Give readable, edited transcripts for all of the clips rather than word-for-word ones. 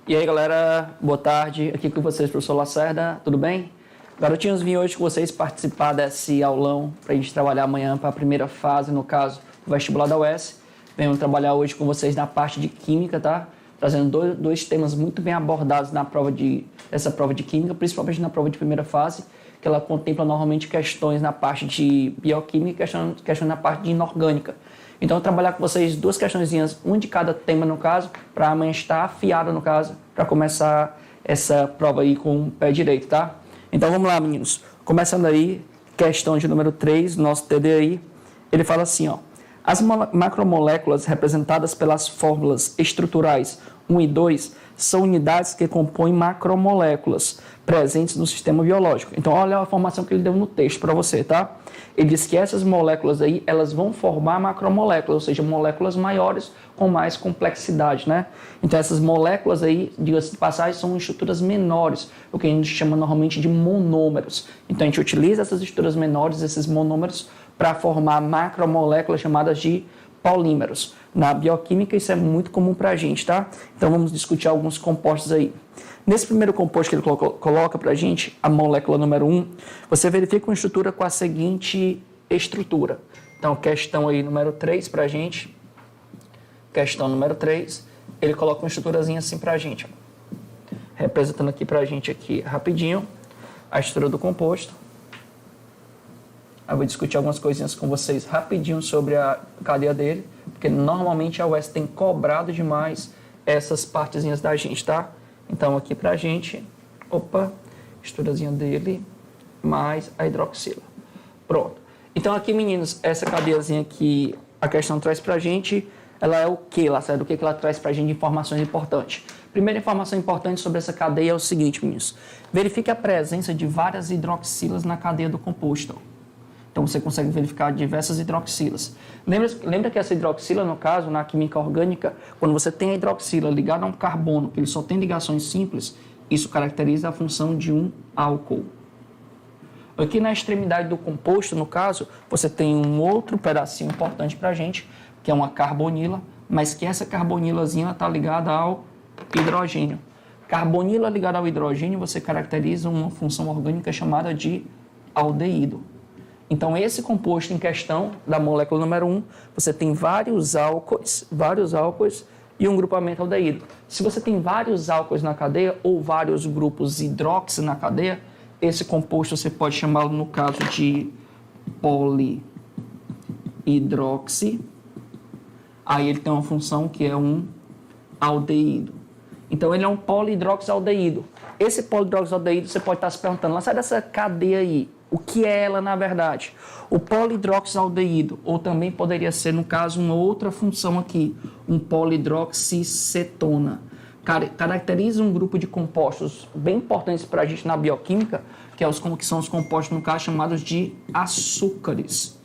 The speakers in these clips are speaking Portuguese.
E aí, galera, boa tarde. Aqui com vocês, professor Lacerda, tudo bem? Garotinhos, vim hoje com vocês participar desse aulão para a gente trabalhar amanhã para a primeira fase, no caso, do vestibular da UES. Venho trabalhar hoje com vocês na parte de Química, tá? Trazendo dois temas muito bem abordados nessa prova de Química, principalmente na prova de primeira fase, que ela contempla normalmente questões na parte de Bioquímica e questões na parte de Inorgânica. Então, eu vou trabalhar com vocês duas questõezinhas, um de cada tema, no caso, para amanhã estar afiado, no caso, para começar essa prova aí com o pé direito, tá? Então, vamos lá, meninos. Começando aí, questão de número 3, nosso TD aí, ele fala assim, ó. As macromoléculas representadas pelas fórmulas estruturais 1 e 2 são unidades que compõem macromoléculas presentes no sistema biológico. Então, olha a informação que ele deu no texto para você, tá? Ele diz que essas moléculas aí, elas vão formar macromoléculas, ou seja, moléculas maiores com mais complexidade, né? Então, essas moléculas aí, diga-se de passagem, são estruturas menores, o que a gente chama normalmente de monômeros. Então, a gente utiliza essas estruturas menores, esses monômeros, para formar macromoléculas chamadas de polímeros. Na bioquímica isso é muito comum para a gente, tá? Então vamos discutir alguns compostos aí. Nesse primeiro composto que ele coloca para a gente, a molécula número 1, você verifica uma estrutura com a seguinte estrutura. Então, questão aí número 3 para a gente. Questão número 3, ele coloca uma estruturazinha assim para a gente. Ó. Representando aqui para a gente aqui rapidinho a estrutura do composto. Eu vou discutir algumas coisinhas com vocês rapidinho sobre a cadeia dele, porque normalmente a UES tem cobrado demais essas partezinhas da gente, tá? Então aqui pra gente, estruturazinha dele, mais a hidroxila. Pronto. Então aqui, meninos, essa cadeiazinha que a questão traz pra gente, ela é o que, Lacerda? O que ela traz pra gente de informações importantes? Primeira informação importante sobre essa cadeia é o seguinte, meninos. Verifique a presença de várias hidroxilas na cadeia do composto. Então, você consegue verificar diversas hidroxilas. Lembra que essa hidroxila, no caso, na química orgânica, quando você tem a hidroxila ligada a um carbono, que ele só tem ligações simples, isso caracteriza a função de um álcool. Aqui na extremidade do composto, no caso, você tem um outro pedacinho importante para a gente, que é uma carbonila, mas que essa carbonilazinha está ligada ao hidrogênio. Carbonila ligada ao hidrogênio, você caracteriza uma função orgânica chamada de aldeído. Então, esse composto em questão, da molécula número 1, você tem vários álcoois e um grupamento aldeído. Se você tem vários álcoois na cadeia ou vários grupos hidroxi na cadeia, esse composto você pode chamá-lo, no caso, de polihidroxi. Aí ele tem uma função que é um aldeído. Então, ele é um polihidroxialdeído. Esse polihidroxialdeído, você pode estar se perguntando, lá sai dessa cadeia aí. O que é ela, na verdade? O polihidroxialdeído, ou também poderia ser, no caso, uma outra função aqui, um polihidroxicetona. Caracteriza um grupo de compostos bem importantes para a gente na bioquímica, que são os compostos, no caso, chamados de açúcares.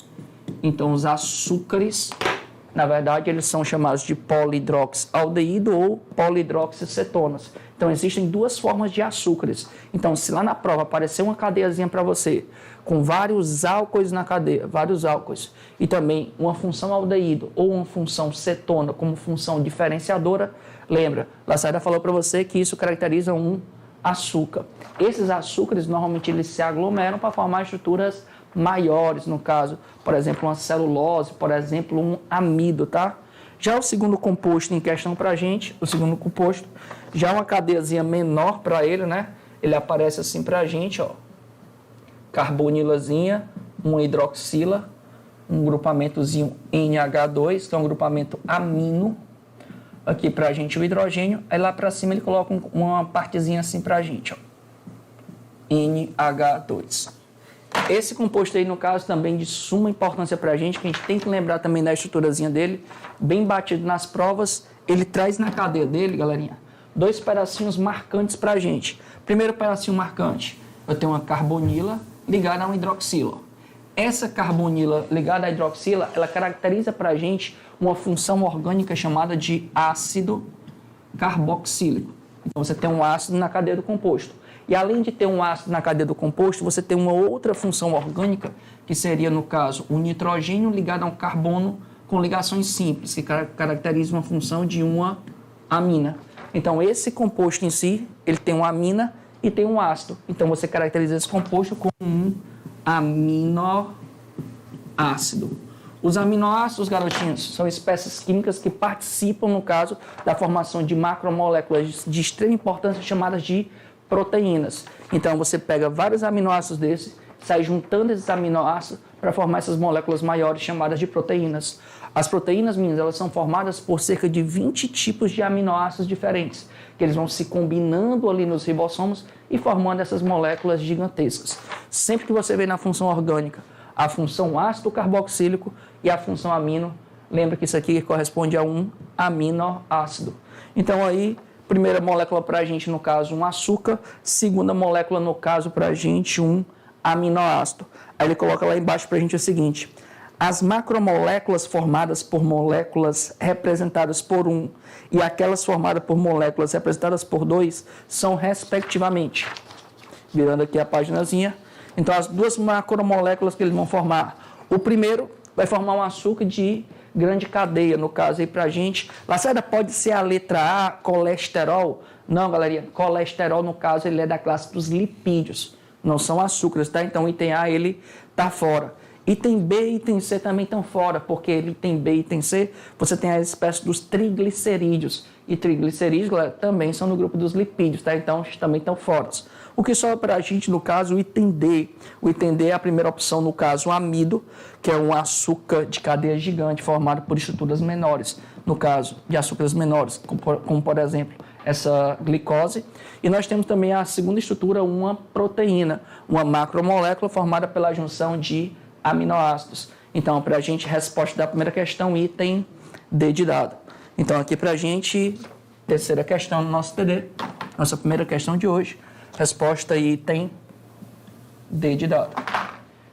Então, os açúcares, na verdade, eles são chamados de polihidroxialdeído ou polihidroxicetonas. Então, existem duas formas de açúcares. Então, se lá na prova aparecer uma cadeiazinha para você, com vários álcoois na cadeia, e também uma função aldeído ou uma função cetona como função diferenciadora, lembra, Lacerda falou para você que isso caracteriza um açúcar. Esses açúcares, normalmente, eles se aglomeram para formar estruturas maiores, no caso, por exemplo, uma celulose, por exemplo, um amido, tá? Já o segundo composto em questão para a gente, o segundo composto, já é uma cadeiazinha menor para ele, né? Ele aparece assim para a gente, ó. Carbonilazinha, uma hidroxila, um grupamentozinho NH2, que é um grupamento amino. Aqui para a gente o hidrogênio. Aí lá para cima ele coloca uma partezinha assim para a gente, ó. NH2. Esse composto aí, no caso, também de suma importância para a gente, que a gente tem que lembrar também da estruturazinha dele, bem batido nas provas, ele traz na cadeia dele, galerinha, dois pedacinhos marcantes para a gente. Primeiro pedacinho marcante, eu tenho uma carbonila ligada a uma hidroxila. Essa carbonila ligada à hidroxila, ela caracteriza para a gente uma função orgânica chamada de ácido carboxílico. Então, você tem um ácido na cadeia do composto. E além de ter um ácido na cadeia do composto, você tem uma outra função orgânica, que seria, no caso, o nitrogênio ligado a um carbono com ligações simples, que caracteriza uma função de uma amina. Então, esse composto em si, ele tem uma amina e tem um ácido. Então, você caracteriza esse composto como um aminoácido. Os aminoácidos, garotinhos, são espécies químicas que participam, no caso, da formação de macromoléculas de extrema importância chamadas de proteínas. Então, você pega vários aminoácidos desses, sai juntando esses aminoácidos para formar essas moléculas maiores chamadas de proteínas. As proteínas, meninas, elas são formadas por cerca de 20 tipos de aminoácidos diferentes, que eles vão se combinando ali nos ribossomos e formando essas moléculas gigantescas. Sempre que você vê na função orgânica a função ácido carboxílico e a função amino, lembra que isso aqui corresponde a um aminoácido. Então aí, primeira molécula para a gente, no caso, um açúcar, segunda molécula, no caso, para a gente, um aminoácido. Aí ele coloca lá embaixo para a gente o seguinte: as macromoléculas formadas por moléculas representadas por 1 e aquelas formadas por moléculas representadas por 2 são, respectivamente, virando aqui a paginazinha, então as duas macromoléculas que eles vão formar, o primeiro vai formar um açúcar de grande cadeia, no caso aí pra gente. Lacerda, pode ser a letra A, colesterol? Não, galerinha, colesterol no caso ele é da classe dos lipídios, não são açúcares, tá? Então o item A ele tá fora. Item B e item C também estão fora, porque item B e item C, você tem a espécie dos triglicerídeos. E triglicerídeos, galera, também são no grupo dos lipídios, tá? Então, também estão fora. O que sobra para a gente, no caso, o item D. O item D é a primeira opção, no caso, o amido, que é um açúcar de cadeia gigante formado por estruturas menores, no caso, de açúcares menores, como por exemplo, essa glicose. E nós temos também a segunda estrutura, uma proteína, uma macromolécula formada pela junção de aminoácidos. Então, para a gente, resposta da primeira questão, item D de dado. Então, aqui para a gente, terceira questão no nosso TD, nossa primeira questão de hoje, resposta item D de dado.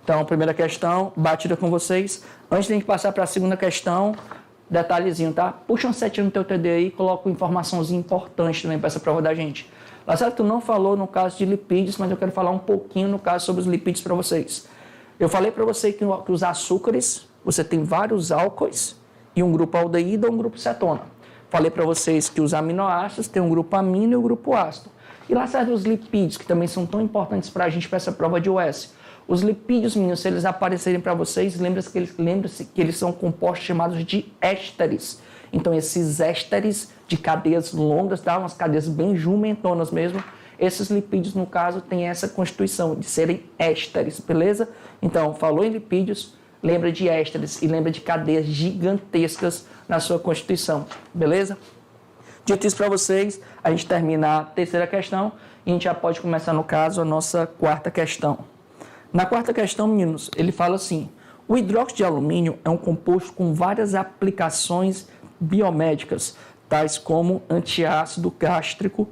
Então, primeira questão, batida com vocês. Antes de a gente passar para a segunda questão, detalhezinho, tá? Puxa um setinho no teu TD aí e coloca uma informaçãozinha importante também para essa prova da gente. Lacerda, tu não falou no caso de lipídios, mas eu quero falar um pouquinho no caso sobre os lipídios para vocês. Eu falei para você que os açúcares, você tem vários álcoois e um grupo aldeído ou um grupo cetona. Falei para vocês que os aminoácidos têm um grupo amino e um grupo ácido. E lá certo os lipídios, que também são tão importantes para a gente para essa prova de US. Os lipídios, meninos, se eles aparecerem para vocês, lembre-se que eles são compostos chamados de ésteres. Então, esses ésteres de cadeias longas, tá? Umas cadeias bem jumentonas mesmo, esses lipídios, no caso, têm essa constituição de serem ésteres, beleza? Então, falou em lipídios, lembra de ésteres e lembra de cadeias gigantescas na sua constituição, beleza? Dito isso para vocês, a gente termina a terceira questão e a gente já pode começar, no caso, a nossa quarta questão. Na quarta questão, meninos, ele fala assim: o hidróxido de alumínio é um composto com várias aplicações biomédicas, tais como antiácido gástrico,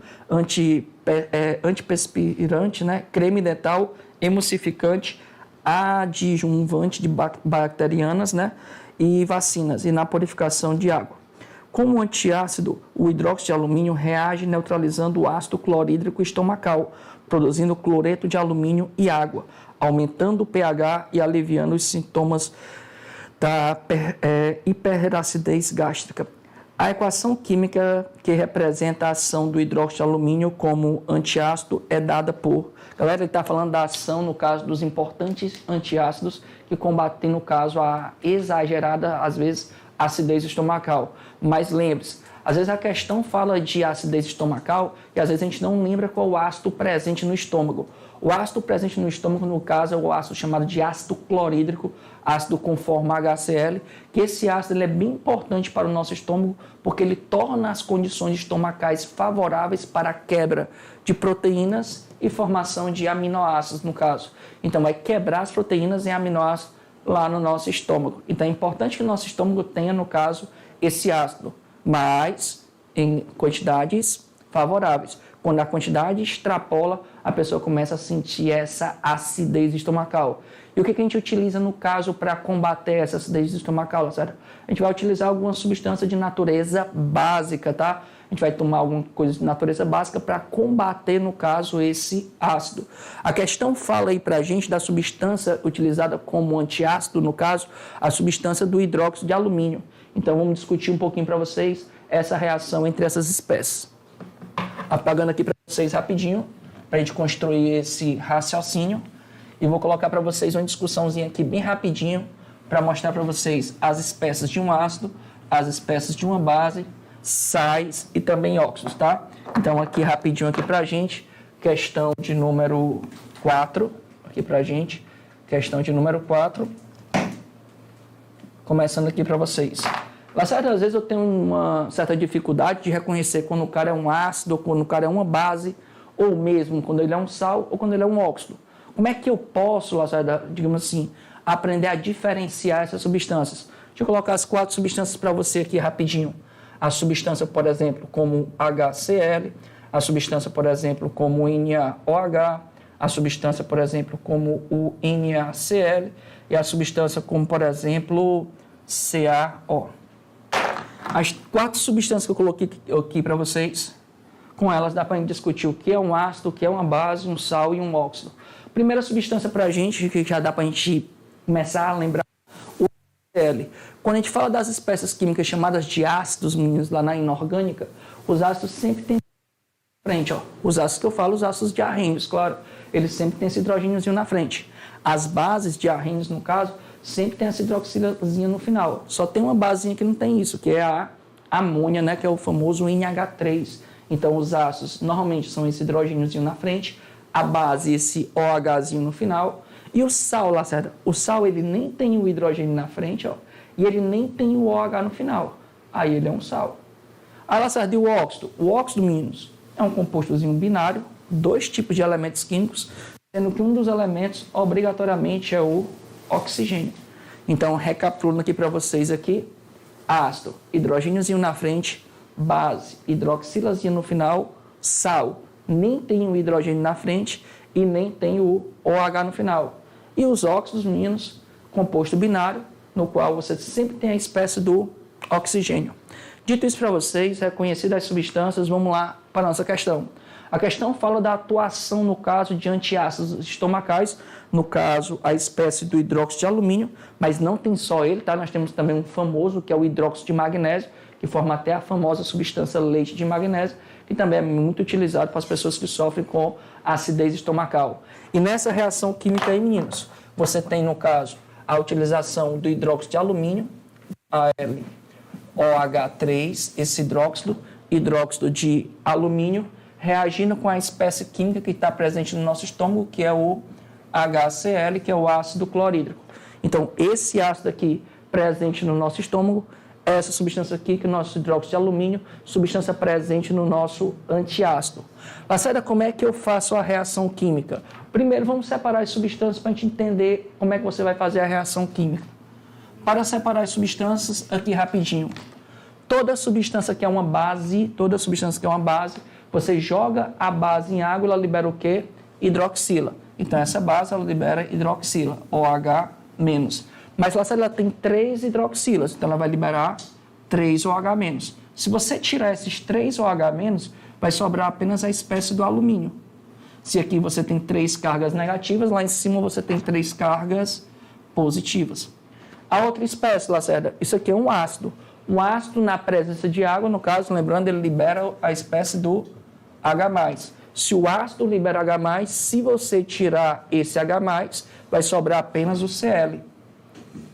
antiperspirante, né, creme dental, emulsificante, adjuvante de bacterianas, né, e vacinas, e na purificação de água. Como antiácido, o hidróxido de alumínio reage neutralizando o ácido clorídrico estomacal, produzindo cloreto de alumínio e água, aumentando o pH e aliviando os sintomas da hiperacidez gástrica. A equação química que representa a ação do hidróxido de alumínio como antiácido é dada por... Galera, ele está falando da ação, no caso, dos importantes antiácidos que combatem, no caso, a exagerada, às vezes, acidez estomacal. Mas lembre-se, às vezes a questão fala de acidez estomacal e às vezes a gente não lembra qual o ácido presente no estômago. O ácido presente no estômago, no caso, é o ácido chamado de ácido clorídrico, ácido com forma HCl, que esse ácido ele é bem importante para o nosso estômago porque ele torna as condições estomacais favoráveis para a quebra de proteínas e formação de aminoácidos, no caso. Então, vai quebrar as proteínas em aminoácidos lá no nosso estômago. Então, é importante que o nosso estômago tenha, no caso, esse ácido, mas em quantidades favoráveis. Quando a quantidade extrapola, a pessoa começa a sentir essa acidez estomacal. E o que a gente utiliza, no caso, para combater essa acidez estomacal, certo? A gente vai utilizar alguma substância de natureza básica, tá? A gente vai tomar alguma coisa de natureza básica para combater, no caso, esse ácido. A questão fala aí para a gente da substância utilizada como antiácido, no caso, a substância do hidróxido de alumínio. Então, vamos discutir um pouquinho para vocês essa reação entre essas espécies. Apagando aqui para vocês rapidinho, para a gente construir esse raciocínio. E vou colocar para vocês uma discussãozinha aqui bem rapidinho, para mostrar para vocês as espécies de um ácido, as espécies de uma base, sais e também óxidos, tá? Então aqui rapidinho aqui para a gente, questão de número 4, aqui para a gente, questão de número 4, começando aqui para vocês. Lá certas vezes eu tenho uma certa dificuldade de reconhecer quando o cara é um ácido, ou quando o cara é uma base, ou mesmo quando ele é um sal, ou quando ele é um óxido. Como é que eu posso, Lacerda, digamos assim, aprender a diferenciar essas substâncias? Deixa eu colocar as 4 substâncias para você aqui rapidinho. A substância, por exemplo, como HCl, a substância, por exemplo, como NaOH, a substância, por exemplo, como o NaCl e a substância como, por exemplo, CaO. As 4 substâncias que eu coloquei aqui para vocês, com elas dá para a gente discutir o que é um ácido, o que é uma base, um sal e um óxido. Primeira substância para a gente, que já dá para a gente começar a lembrar, o HCl. Quando a gente fala das espécies químicas chamadas de ácidos, meninos, lá na inorgânica, os ácidos sempre têm frente, ó. Os ácidos que eu falo, os ácidos diarrênicos, claro, eles sempre têm esse hidrogêniozinho na frente. As bases diarrênicos, no caso, sempre tem essa hidroxilazinha no final. Só tem uma basinha que não tem isso, que é a amônia, né, que é o famoso NH3. Então, os ácidos normalmente são esse hidrogêniozinho na frente, a base, esse OHzinho no final. E o sal, Lacerda, o sal ele nem tem o hidrogênio na frente, ó, e ele nem tem o OH no final. Aí ele é um sal. Aí, Lacerda, e o óxido? O óxido, meninos, é um compostozinho binário, 2 tipos de elementos químicos, sendo que um dos elementos, obrigatoriamente, é o oxigênio. Então, recapitulando aqui para vocês aqui, ácido, hidrogêniozinho na frente, base, hidroxilazinho no final, sal, nem tem o hidrogênio na frente e nem tem o OH no final. E os óxidos, meninos, composto binário, no qual você sempre tem a espécie do oxigênio. Dito isso para vocês, reconhecidas as substâncias, vamos lá para a nossa questão. A questão fala da atuação, no caso, de antiácidos estomacais, no caso, a espécie do hidróxido de alumínio, mas não tem só ele, tá? Nós temos também um famoso, que é o hidróxido de magnésio, que forma até a famosa substância leite de magnésio, que também é muito utilizado para as pessoas que sofrem com acidez estomacal. E nessa reação química aí, meninos, você tem, no caso, a utilização do hidróxido de alumínio, OH3, esse hidróxido de alumínio, reagindo com a espécie química que está presente no nosso estômago, que é o HCl, que é o ácido clorídrico. Então, esse ácido aqui presente no nosso estômago, essa substância aqui, que é o nosso hidróxido de alumínio, substância presente no nosso antiácido. Lacerda, como é que eu faço a reação química? Primeiro, vamos separar as substâncias para a gente entender como é que você vai fazer a reação química. Para separar as substâncias, aqui rapidinho. Toda substância que é uma base, você joga a base em água, ela libera o quê? Hidroxila. Então, essa base, ela libera hidroxila, OH-. Mas lá ela tem 3 hidroxilas, então ela vai liberar 3 OH-. Se você tirar esses 3 OH-, vai sobrar apenas a espécie do alumínio. Se aqui você tem 3 cargas negativas, lá em cima você tem 3 cargas positivas. A outra espécie, Lacerda, isso aqui é um ácido. Um ácido na presença de água, no caso, lembrando, ele libera a espécie do H+. Se o ácido libera H+, se você tirar esse H+, vai sobrar apenas o Cl.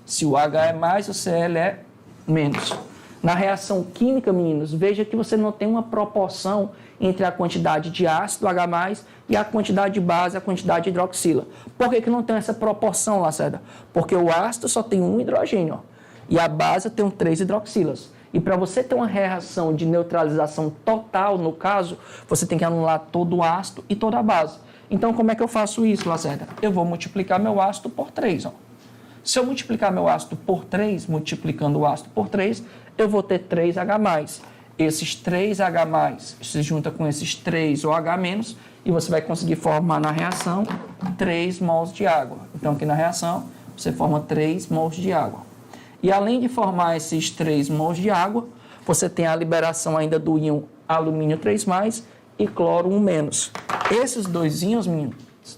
Se o H é mais, o Cl é menos. Na reação química, meninos, veja que você não tem uma proporção entre a quantidade de ácido, H+, e a quantidade de base, a quantidade de hidroxila. Por que não tem essa proporção, Lacerda? Porque o ácido só tem um hidrogênio, ó, e a base tem 3 hidroxilas. E para você ter uma reação de neutralização total, no caso, você tem que anular todo o ácido e toda a base. Então, como é que eu faço isso, Lacerda? Eu vou multiplicar meu ácido por 3, ó. Se eu multiplicar meu ácido por 3, multiplicando o ácido por 3, eu vou ter 3H+. Esses 3H+, se junta com esses 3 OH-, e você vai conseguir formar na reação 3 mols de água. Então, aqui na reação, você forma 3 mols de água. E além de formar esses 3 mols de água, você tem a liberação ainda do íon alumínio 3+, e cloro 1-. Esses dois íons, meninos,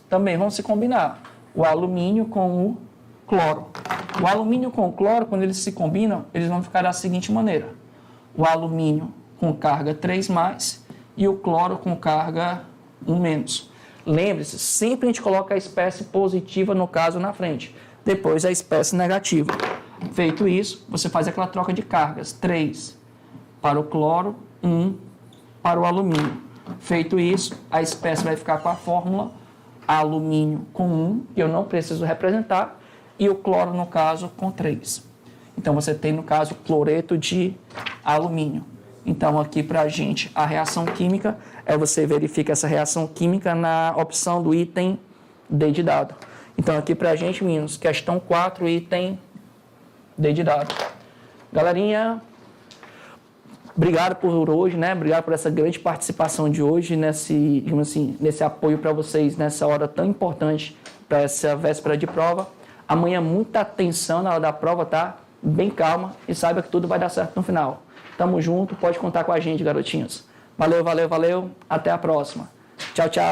também vão se combinar. O alumínio com o cloro. O alumínio com o cloro, quando eles se combinam, eles vão ficar da seguinte maneira. O alumínio com carga 3+, e o cloro com carga 1-. Lembre-se, sempre a gente coloca a espécie positiva, no caso, na frente. Depois a espécie negativa. Feito isso, você faz aquela troca de cargas. 3 para o cloro, 1 para o alumínio. Feito isso, a espécie vai ficar com a fórmula alumínio com 1, que eu não preciso representar, e o cloro, no caso, com 3. Então, você tem, no caso, cloreto de alumínio. Então, aqui para a gente, a reação química você verifica essa reação química na opção do item D de dado. Então, aqui para a gente, meninos, questão 4, item D de dado. Galerinha, obrigado por hoje, né? Obrigado por essa grande participação de hoje, digamos assim, nesse apoio para vocês nessa hora tão importante para essa véspera de prova. Amanhã, muita atenção na hora da prova, tá? Bem calma e saiba que tudo vai dar certo no final. Tamo junto, pode contar com a gente, garotinhos. Valeu, valeu, valeu. Até a próxima. Tchau, tchau.